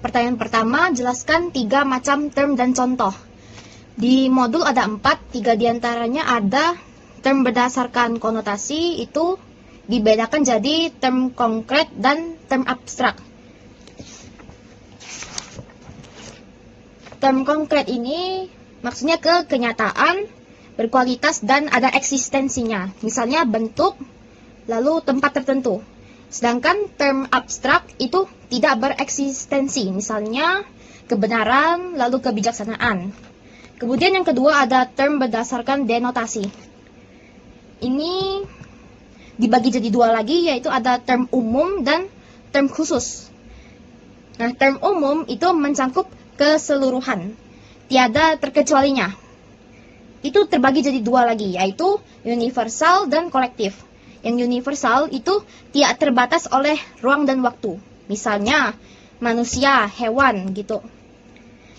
Pertanyaan pertama, jelaskan 3 macam term dan contoh. Di modul ada 4, 3 diantaranya ada term berdasarkan konotasi, itu dibedakan jadi term konkret dan term abstrak. Term konkret ini maksudnya ke kenyataan, berkualitas, dan ada eksistensinya. Misalnya bentuk, lalu tempat tertentu. Sedangkan term abstrak itu tidak bereksistensi. Misalnya kebenaran, lalu kebijaksanaan. Kemudian yang kedua ada term berdasarkan denotasi. Ini dibagi jadi 2 lagi, yaitu ada term umum dan term khusus. Nah, term umum itu mencakup keseluruhan, tiada terkecualinya. Itu terbagi jadi 2 lagi, yaitu universal dan kolektif. Yang universal itu tidak terbatas oleh ruang dan waktu. Misalnya manusia, hewan gitu.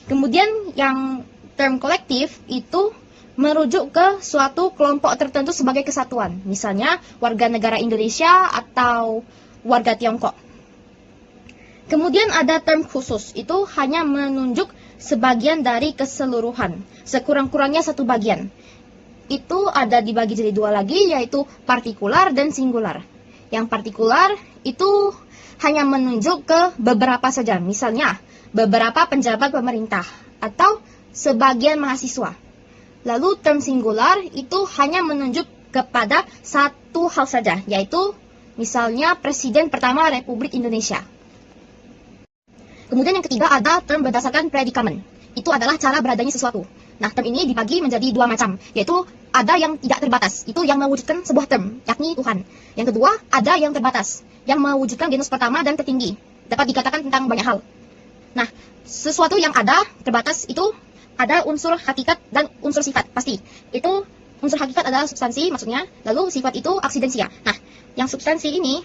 Kemudian yang term kolektif itu merujuk ke suatu kelompok tertentu sebagai kesatuan. Misalnya warga negara Indonesia atau warga Tiongkok. Kemudian ada term khusus, itu hanya menunjuk sebagian dari keseluruhan, sekurang-kurangnya satu bagian. Itu ada dibagi jadi 2 lagi, yaitu partikular dan singular. Yang partikular itu hanya menunjuk ke beberapa saja, misalnya beberapa penjabat pemerintah atau sebagian mahasiswa. Lalu term singular itu hanya menunjuk kepada satu hal saja, yaitu misalnya Presiden pertama Republik Indonesia. Kemudian yang ketiga ada term berdasarkan predikamen. Itu adalah cara beradanya sesuatu. Nah, term ini dibagi menjadi 2 macam, yaitu ada yang tidak terbatas, itu yang mewujudkan sebuah term, yakni Tuhan. Yang kedua, ada yang terbatas, yang mewujudkan genus pertama dan tertinggi, dapat dikatakan tentang banyak hal. Nah, sesuatu yang ada, terbatas, itu ada unsur hakikat dan unsur sifat, pasti. Itu unsur hakikat adalah substansi, maksudnya, lalu sifat itu aksidensia. Nah, yang substansi ini,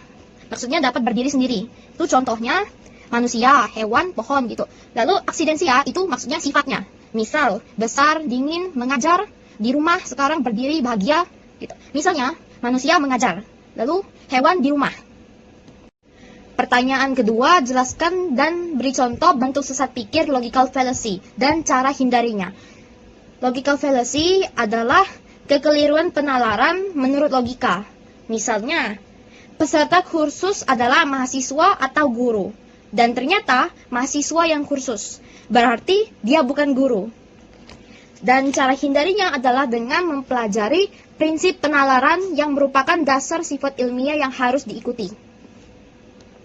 maksudnya dapat berdiri sendiri. Itu contohnya, manusia, hewan, pohon, gitu. Lalu aksidensia itu maksudnya sifatnya. Misal, besar, dingin, mengajar, di rumah, sekarang berdiri, bahagia, gitu. Misalnya, manusia mengajar, lalu hewan di rumah. Pertanyaan kedua, jelaskan dan beri contoh bentuk sesat pikir logical fallacy dan cara hindarinya. Logical fallacy adalah kekeliruan penalaran menurut logika. Misalnya, peserta kursus adalah mahasiswa atau guru. Dan ternyata mahasiswa yang kursus, berarti dia bukan guru. Dan cara hindarinya adalah dengan mempelajari prinsip penalaran yang merupakan dasar sifat ilmiah yang harus diikuti.